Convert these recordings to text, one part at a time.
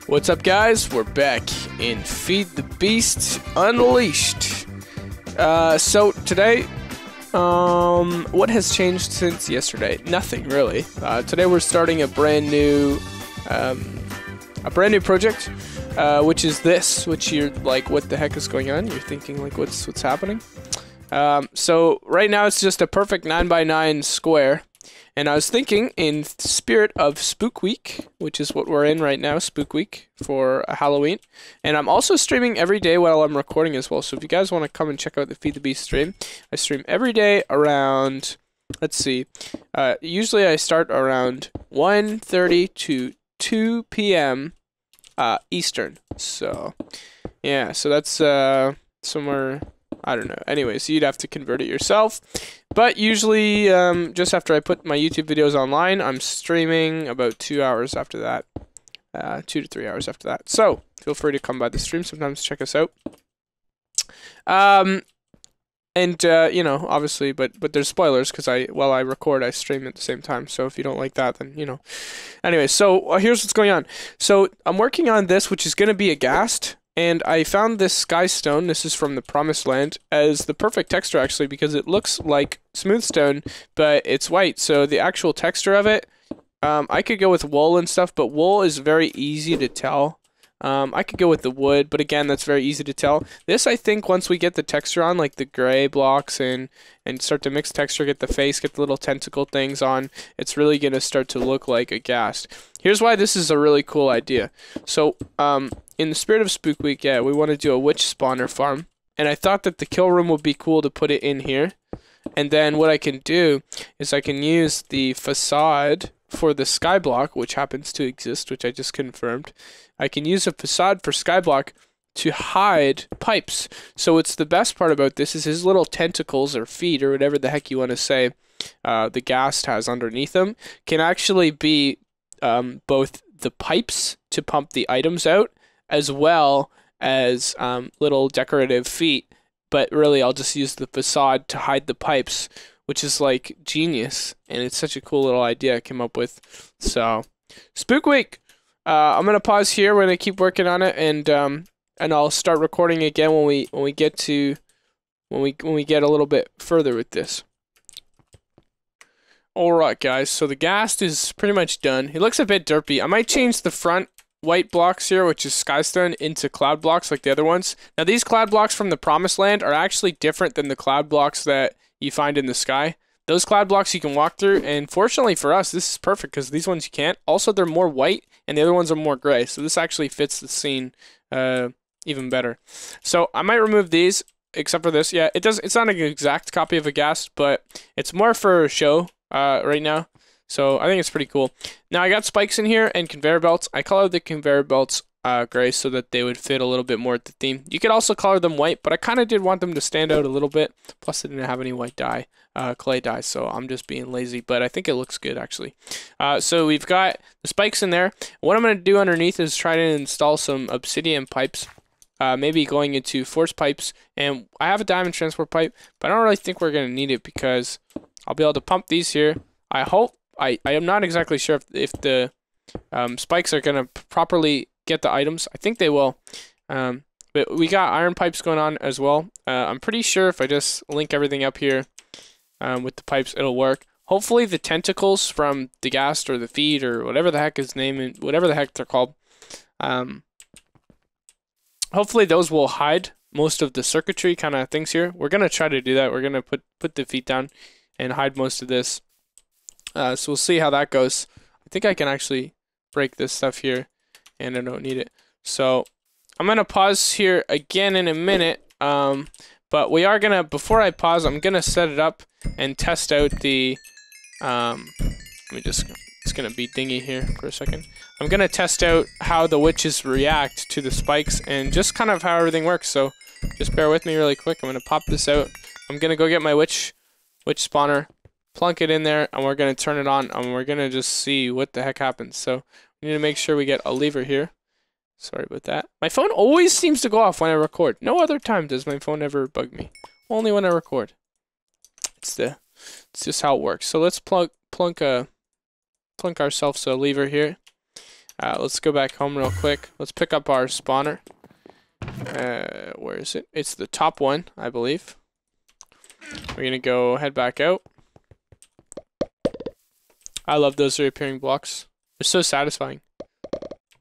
What's up, guys? We're back in Feed the Beast Unleashed. So today, what has changed since yesterday? Nothing really. Today we're starting a brand new project, which is this. Which you're like, what the heck is going on? You're thinking like, what's happening? So right now it's just a perfect 9x9 square. And I was thinking, in spirit of Spook Week, which is what we're in right now, Spook Week for Halloween, and I'm also streaming every day while I'm recording as well. So if you guys want to come and check out the Feed the Beast stream, I stream every day around, let's see, usually I start around 1:30 to 2 p.m. Eastern. So yeah, so that's somewhere, I don't know. Anyways, you'd have to convert it yourself. But usually, just after I put my YouTube videos online, I'm streaming about 2 hours after that. 2 to 3 hours after that. So, feel free to come by the stream sometimes, check us out. You know, obviously, but there's spoilers, because while I record, I stream at the same time. So if you don't like that, then, you know. Anyway, so here's what's going on. So, I'm working on this, which is going to be a Ghast. And I found this sky stone, this is from the Promised Land, as the perfect texture actually, because it looks like smooth stone, but it's white. So the actual texture of it, I could go with wool and stuff, but wool is very easy to tell. I could go with the wood, but again, that's very easy to tell. This, I think, once we get the texture on, like the gray blocks and start to mix texture, get the face, get the little tentacle things on, it's really going to start to look like a Ghast. Here's why this is a really cool idea. So, in the spirit of Spook Week, yeah, we want to do a witch spawner farm. And I thought that the kill room would be cool to put it in here. And then what I can do is I can use the facade for the skyblock, which happens to exist, which I just confirmed. I can use a facade for skyblock to hide pipes. So it's the best part about this is his little tentacles or feet or whatever the heck you want to say the Ghast has underneath him can actually be both the pipes to pump the items out, as well as little decorative feet, but really I'll just use the facade to hide the pipes, which is like genius, and it's such a cool little idea I came up with. So, Spook Week! I'm gonna pause here, we're gonna keep working on it, and I'll start recording again when we get a little bit further with this. Alright guys, so the Ghast is pretty much done. It looks a bit derpy. I might change the front white blocks here, which is skystone, into cloud blocks like the other ones. Now these cloud blocks from the Promised Land are actually different than the cloud blocks that you find in the sky. Those cloud blocks you can walk through, and fortunately for us, this is perfect because these ones you can't. Also, they're more white, and the other ones are more gray, so this actually fits the scene even better. So I might remove these, except for this. Yeah, it's not an exact copy of a Ghast, but it's more for show right now. So I think it's pretty cool. Now I got spikes in here and conveyor belts. I colored the conveyor belts gray so that they would fit a little bit more with the theme. You could also color them white, but I kind of did want them to stand out a little bit. Plus I didn't have any white dye, clay dye, so I'm just being lazy, but I think it looks good actually. So we've got the spikes in there. What I'm going to do underneath is try to install some obsidian pipes. Maybe going into force pipes, and I have a diamond transport pipe, but I don't really think we're going to need it because I'll be able to pump these here. I hope. I am not exactly sure if the spikes are going to properly get the items. I think they will. But we got iron pipes going on as well. I'm pretty sure if I just link everything up here with the pipes, it'll work. Hopefully the tentacles from the Ghast or the feet or whatever the heck is named, whatever the heck they're called, hopefully those will hide most of the circuitry kind of things here. We're going to try to do that. We're going to put the feet down and hide most of this. So we'll see how that goes. I think I can actually break this stuff here, and I don't need it. So I'm going to pause here again in a minute. But we are going to, before I pause, I'm going to set it up and test out the, it's going to be dingy here for a second. I'm going to test out how the witches react to the spikes and just kind of how everything works. So just bear with me really quick. I'm going to pop this out. I'm going to go get my witch spawner, plunk it in there, and we're going to turn it on, and we're going to just see what the heck happens. So we need to make sure we get a lever here. Sorry about that. My phone always seems to go off when I record. No other time does my phone ever bug me. Only when I record. It's the It's just how it works. So let's plunk ourselves a lever here. Let's go back home real quick. Let's pick up our spawner. Where is it? It's the top one, I believe. We're gonna go head back out. I love those reappearing blocks. They're so satisfying.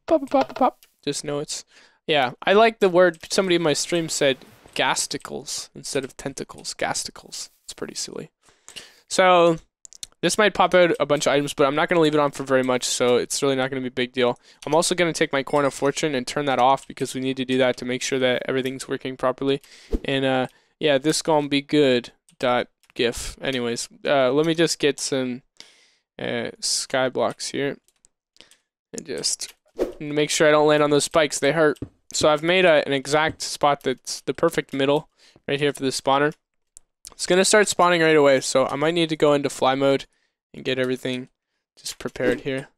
Pop, pop, pop, pop. Just know it's... Yeah, I like the word, somebody in my stream said gasticles instead of tentacles. Gasticles. It's pretty silly. So, this might pop out a bunch of items, but I'm not going to leave it on for very much, so it's really not going to be a big deal. I'm also going to take my Corn of Fortune and turn that off because we need to do that to make sure that everything's working properly. And, yeah, this gonna be good. .gif. Anyways, let me just get some sky blocks here. And just make sure I don't land on those spikes. They hurt. So I've made an exact spot that's the perfect middle right here for the spawner. It's going to start spawning right away, so I might need to go into fly mode and get everything just prepared here.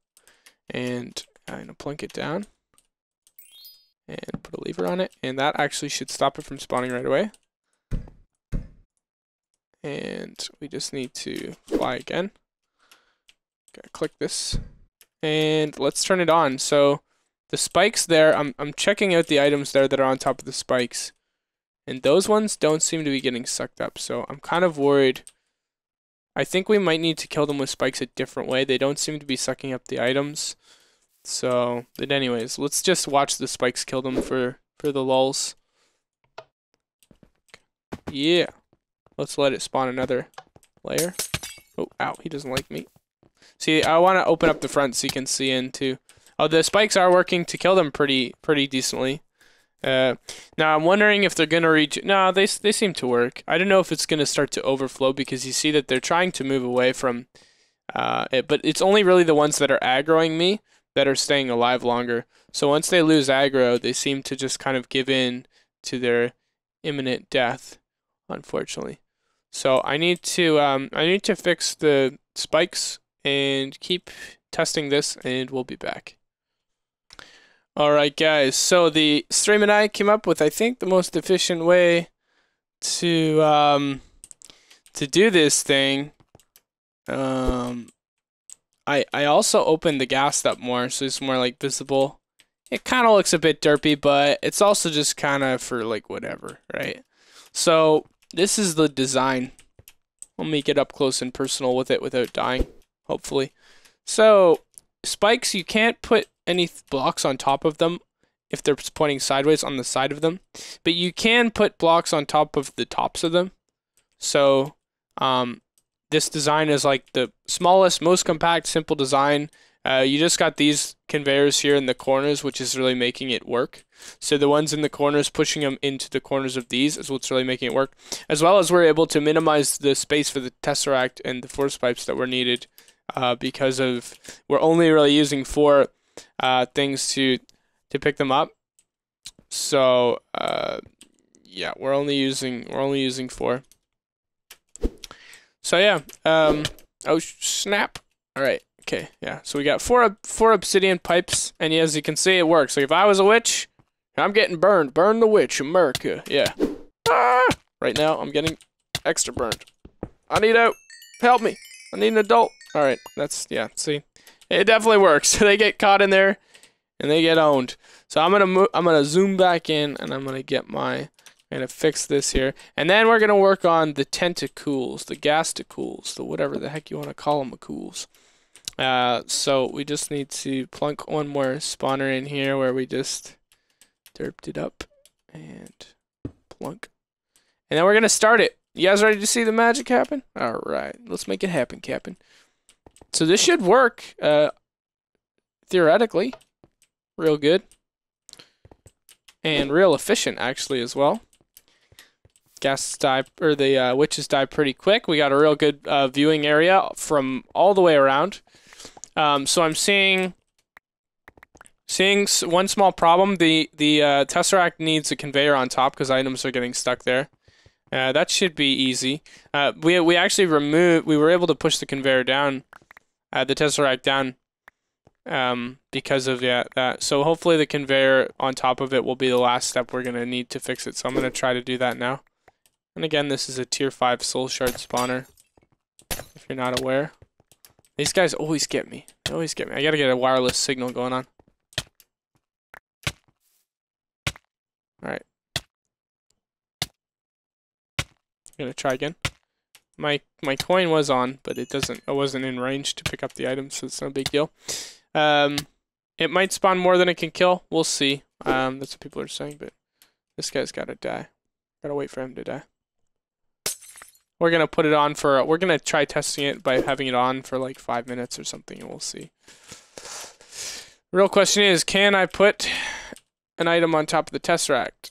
And I'm going to plunk it down and put a lever on it, and that actually should stop it from spawning right away. And we just need to fly again. Gotta click this. And let's turn it on. So the spikes there, I'm checking out the items there that are on top of the spikes. And those ones don't seem to be getting sucked up. So I'm kind of worried. I think we might need to kill them with spikes a different way. They don't seem to be sucking up the items. So, but anyways, let's just watch the spikes kill them for the lulz. Yeah. Let's let it spawn another layer. Oh, ow, he doesn't like me. See, I want to open up the front so you can see in too. Oh, the spikes are working to kill them pretty decently. Now I'm wondering if they're gonna reach. No, they seem to work. I don't know if it's gonna start to overflow because you see that they're trying to move away from it, but it's only really the ones that are aggroing me that are staying alive longer. So once they lose aggro, they seem to just kind of give in to their imminent death, unfortunately. So I need to fix the spikes and keep testing this, and we'll be back. Alright guys, so the stream and I came up with, I think, the most efficient way to do this thing. I also opened the Ghast up more, so it's more like visible. It kind of looks a bit derpy, but it's also just kind of for like whatever, right? So this is the design. Let me get up close and personal with it without dying, hopefully. So spikes, you can't put any blocks on top of them if they're pointing sideways on the side of them, but you can put blocks on top of the tops of them. So this design is like the smallest, most compact, simple design. You just got these conveyors here in the corners, which is really making it work. So the ones in the corners, pushing them into the corners of these is what's really making it work. As well as we're able to minimize the space for the tesseract and the force pipes that were needed because of we're only really using 4 things to pick them up. So yeah, we're only using 4. So yeah, oh snap! All right. Okay, yeah, so we got four obsidian pipes, and as you can see, it works. Like, if I was a witch, I'm getting burned. Burn the witch, America, yeah. Ah! Right now, I'm getting extra burned. I need out. Help me. I need an adult. All right, that's, yeah, see. It definitely works. They get caught in there, and they get owned. So I'm gonna zoom back in, and I'm gonna get my... I'm gonna fix this here, and then we're gonna work on the tentacles, the gasticles, the whatever the heck you want to call them, cools. So we just need to plunk one more spawner in here where we just derped it up and plunk. And then we're going to start it. You guys ready to see the magic happen? Alright, let's make it happen, Captain. So this should work, theoretically. Real good. And real efficient, actually, as well. Ghasts die, or the witches die pretty quick. We got a real good viewing area from all the way around. So I'm seeing one small problem. The tesseract needs a conveyor on top because items are getting stuck there. That should be easy. We were able to push the conveyor down, the tesseract down, because of that. So hopefully the conveyor on top of it will be the last step we're gonna need to fix it. So I'm gonna try to do that now. And again, this is a tier 5 soul shard spawner. if you're not aware. These guys always get me. They always get me. I gotta get a wireless signal going on. Alright. Gonna try again. My coin was on, but it wasn't in range to pick up the item, so it's no big deal. It might spawn more than it can kill. We'll see. That's what people are saying, but this guy's gotta die. Gotta wait for him to die. We're gonna put it on for. We're gonna try testing it by having it on for like 5 minutes or something, and we'll see. Real question is, can I put an item on top of the Tesseract?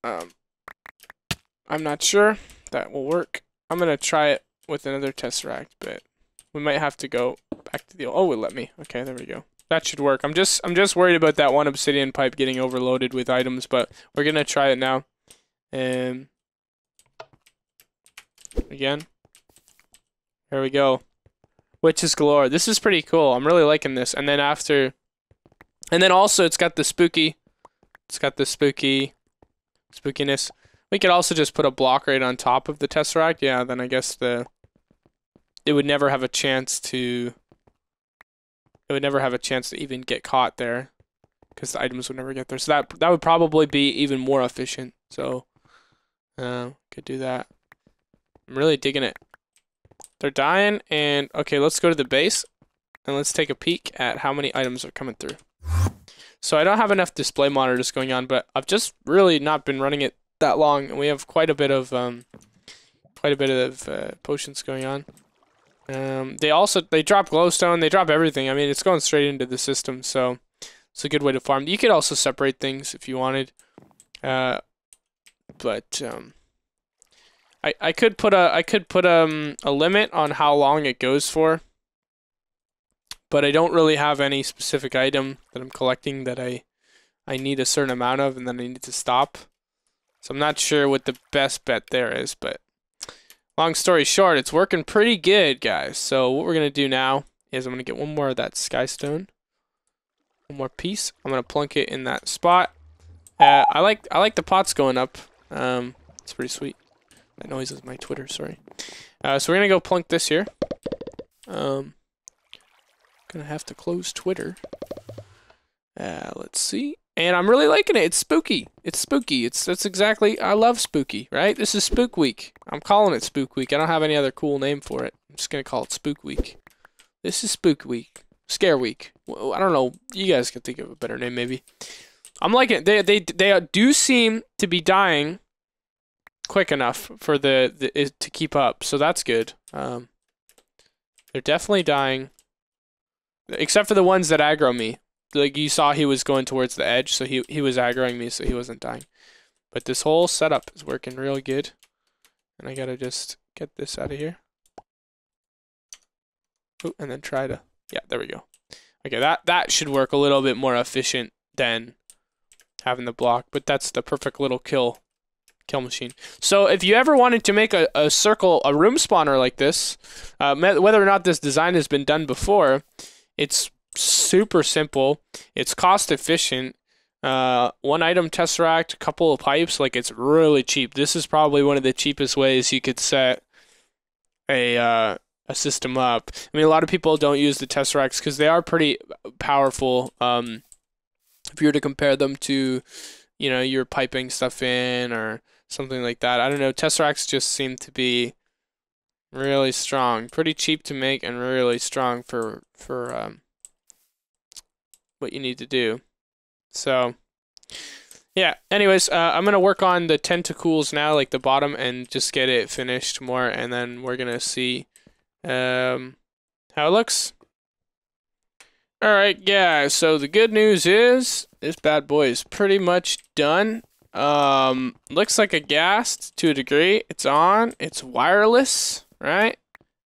I'm not sure that will work. I'm gonna try it with another Tesseract, but we might have to go back to the. Oh, it let me. Okay, there we go. That should work. I'm just worried about that one obsidian pipe getting overloaded with items, but we're gonna try it now. Again. There we go. Witches galore. This is pretty cool. I'm really liking this. And then also it's got the spooky. It's got the spookiness. We could also just put a block right on top of the Tesseract. Yeah, then I guess it would never have a chance to. It would never have a chance to even get caught there, because the items would never get there. So that would probably be even more efficient. So, could do that. I'm really digging it. They're dying, and okay, let's go to the base, and let's take a peek at how many items are coming through. So I don't have enough display monitors going on, but I've just really not been running it that long, and we have quite a bit of potions going on. They drop glowstone, they drop everything. I mean, it's going straight into the system, so it's a good way to farm. You could also separate things if you wanted, but I could put a limit on how long it goes for, but I don't really have any specific item that I'm collecting that I need a certain amount of, and then I need to stop. So I'm not sure what the best bet there is, but long story short, it's working pretty good, guys. So what we're gonna do now is I'm gonna get one more of that skystone, one more piece. I'm gonna plunk it in that spot. I like the pots going up. It's pretty sweet. That noise is my Twitter, sorry. So we're gonna go plunk this here. Gonna have to close Twitter. Let's see. And I'm really liking it. It's spooky. It's spooky. That's exactly. I love spooky, right? This is Spook Week. I'm calling it Spook Week. I don't have any other cool name for it. I'm just gonna call it Spook Week. This is Spook Week. Scare Week. Well, I don't know. You guys can think of a better name, maybe. I'm liking it. They do seem to be dying quick enough for to keep up, so that's good. They're definitely dying, except for the ones that aggro me. Like you saw, he was going towards the edge, so he was aggroing me, so he wasn't dying. But this whole setup is working real good, and I gotta just get this out of here. Ooh, and then try to, yeah, there we go. Okay, that should work a little bit more efficient than having the block, but that's the perfect little kill machine. So if you ever wanted to make a room spawner like this, whether or not this design has been done before, it's super simple. It's cost efficient. One item Tesseract, a couple of pipes, like it's really cheap. This is probably one of the cheapest ways you could set a system up. I mean, a lot of people don't use the Tesseracts because they are pretty powerful. If you were to compare them to, you know, your piping stuff in or something like that. I don't know. Tesseracts just seem to be really strong, pretty cheap to make, and really strong for what you need to do. So yeah, anyways, I'm gonna work on the tentacles now, like the bottom, and just get it finished more, and then we're gonna see how it looks. Alright guys, so the good news is this bad boy is pretty much done. Looks like a Ghast to a degree. It's on, it's wireless, right?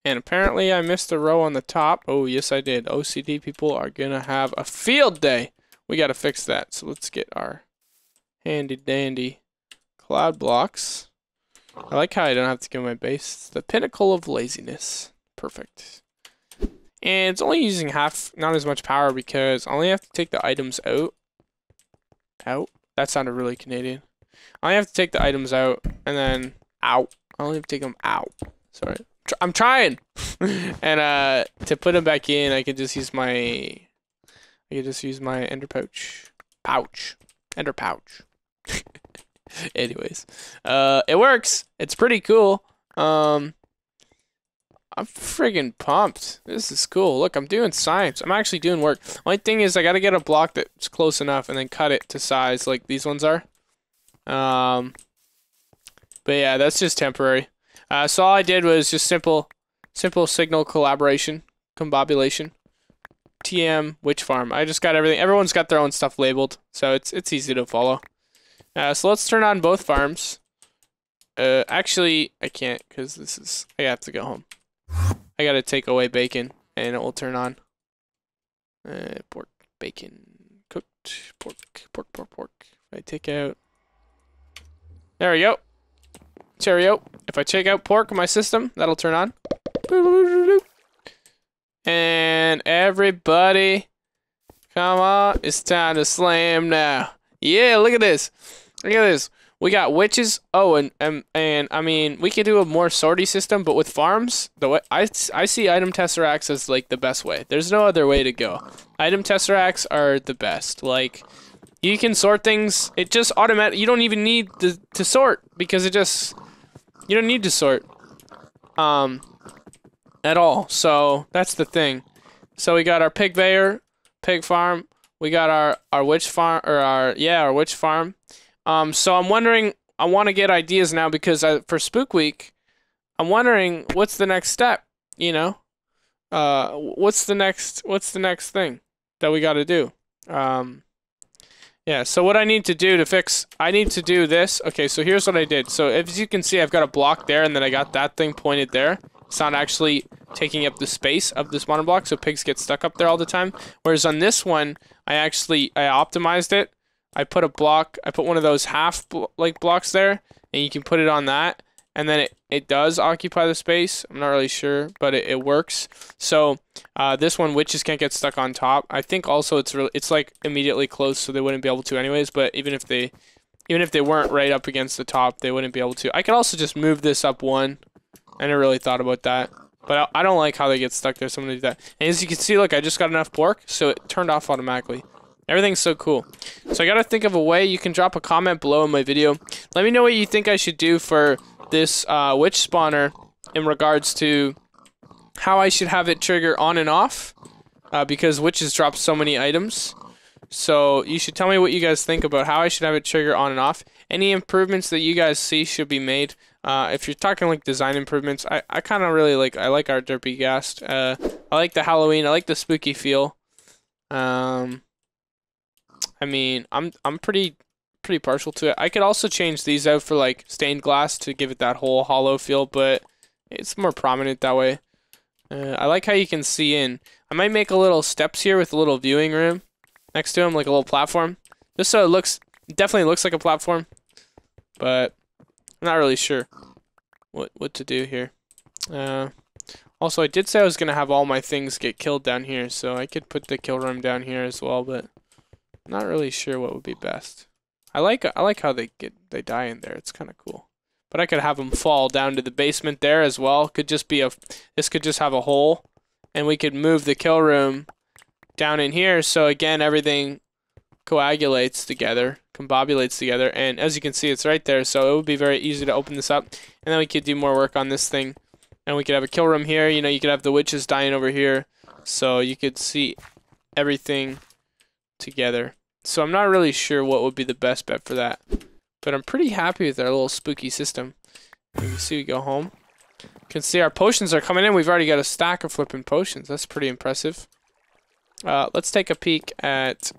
And apparently I missed a row on the top. Oh, yes I did. OCD people are gonna have a field day. We gotta fix that. So let's get our handy dandy cloud blocks. I like how I don't have to go my base. It's the pinnacle of laziness. Perfect. And it's only using half, not as much power, because I only have to take the items out. That sounded really Canadian. I only have to take the items out, and then out. I only have to take them out. Sorry. I'm trying. And to put them back in, I could just use my ender pouch. Ender pouch. Anyways, it works. It's pretty cool. I'm friggin' pumped. This is cool. Look, I'm doing science. I'm actually doing work. Only thing is I gotta get a block that's close enough and then cut it to size like these ones are. But yeah, that's just temporary. So all I did was just simple signal combobulation. TM witch farm. I just got everything. Everyone's got their own stuff labeled, so it's easy to follow. So let's turn on both farms. Actually, I can't because I have to go home. I gotta take away bacon, and it will turn on. Pork, bacon, cooked, pork. If I take out, there we go. Cheerio. If I take out pork in my system, that'll turn on. And everybody, come on, it's time to slam now. Yeah, look at this. Look at this. We got witches. Oh, and I mean, we could do a more sortie system, but with farms, the way I see item tesseracts as like the best way. There's no other way to go. Item tesseracts are the best. Like, you can sort things. It just automatic. You don't even need to sort because you don't need to sort, at all. So that's the thing. So we got our pig farm. We got our witch farm, or our witch farm. So I'm wondering, I want to get ideas now because for Spook Week, I'm wondering what's the next step, you know? What's the next thing that we got to do? Yeah, so what I need to do to fix, I need to do this. Okay, so here's what I did. So as you can see, I've got a block there, and then I got that thing pointed there. It's not actually taking up the space of the spawner block, so pigs get stuck up there all the time. Whereas on this one, I optimized it. I put one of those blocks there, and you can put it on that, and then it does occupy the space. I'm not really sure, but it works. So this one, witches can't get stuck on top. I think also it's like immediately close, so they wouldn't be able to anyways. But even if they weren't right up against the top, they wouldn't be able to. I could also just move this up one. I never really thought about that, but I don't like how they get stuck there. So I'm gonna do that. And as you can see, look, I just got enough pork, so it turned off automatically. Everything's so cool. So I gotta think of a way. You can drop a comment below in my video. Let me know what you think I should do for this witch spawner in regards to how I should have it trigger on and off, because witches drop so many items. So you should tell me what you guys think about how I should have it trigger on and off. Any improvements that you guys see should be made. If you're talking like design improvements, I kind of really like our derpy Ghast. I like the Halloween. I like the spooky feel. I mean, I'm pretty partial to it. I could also change these out for like stained glass to give it that whole hollow feel, but it's more prominent that way. I like how you can see in. I might make a little steps here with a little viewing room next to him, like a little platform, just so it definitely looks like a platform. But I'm not really sure what to do here. Also, I did say I was gonna have all my things get killed down here, so I could put the kill room down here as well, but I'm not really sure what would be best. I like how they die in there. It's kind of cool. But I could have them fall down to the basement there as well. This could just have a hole, and we could move the kill room down in here. So again, everything combobulates together, and as you can see, it's right there. So it would be very easy to open this up, and then we could do more work on this thing, and we could have a kill room here. You know, you could have the witches dying over here, so you could see everything together. So I'm not really sure what would be the best bet for that, but I'm pretty happy with our little spooky system. You can see we go home. You can see our potions are coming in. We've already got a stack of flipping potions. That's pretty impressive. Let's take a peek at.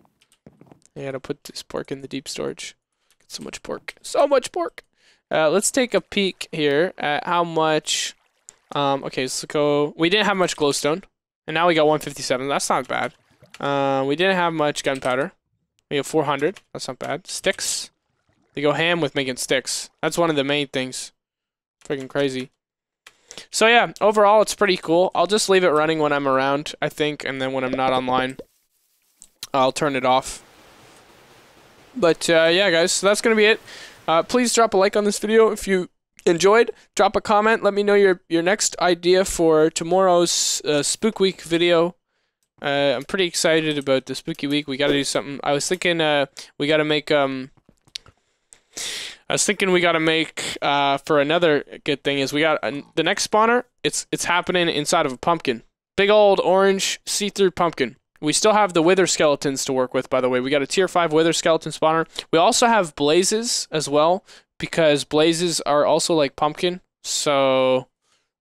I gotta put this pork in the deep storage. Get so much pork. So much pork. Let's take a peek here at how much. Okay, so let's go. We didn't have much glowstone, and now we got 157. That's not bad. We didn't have much gunpowder. We have 400. That's not bad. Sticks. They go ham with making sticks. That's one of the main things. Freaking crazy. So yeah, overall it's pretty cool. I'll just leave it running when I'm around, I think, and then when I'm not online, I'll turn it off. But yeah, guys, so that's gonna be it. Please drop a like on this video if you enjoyed, drop a comment. Let me know your next idea for tomorrow's Spook Week video. I'm pretty excited about the Spooky Week. We got to do something. I was thinking we got to make for another good thing is we got the next spawner. It's happening inside of a pumpkin. Big old orange see-through pumpkin. We still have the wither skeletons to work with, by the way. We got a tier 5 wither skeleton spawner. We also have blazes as well, because blazes are also like pumpkin. So,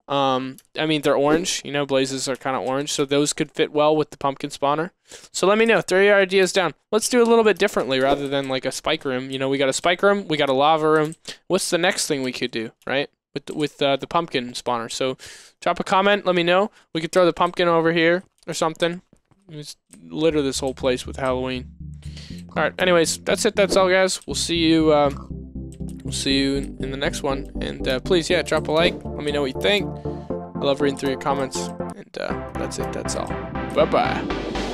I mean, they're orange. You know, blazes are kind of orange, so those could fit well with the pumpkin spawner. So let me know. Throw your ideas down. Let's do a little bit differently rather than like a spike room. You know, we got a spike room. We got a lava room. What's the next thing we could do, right? With the pumpkin spawner. So drop a comment. Let me know. We could throw the pumpkin over here or something. Just litter this whole place with Halloween. All right. Anyways, that's it. That's all, guys. We'll see you. We'll see you in the next one. And please, yeah, drop a like. Let me know what you think. I love reading through your comments. And that's it. That's all. Bye bye.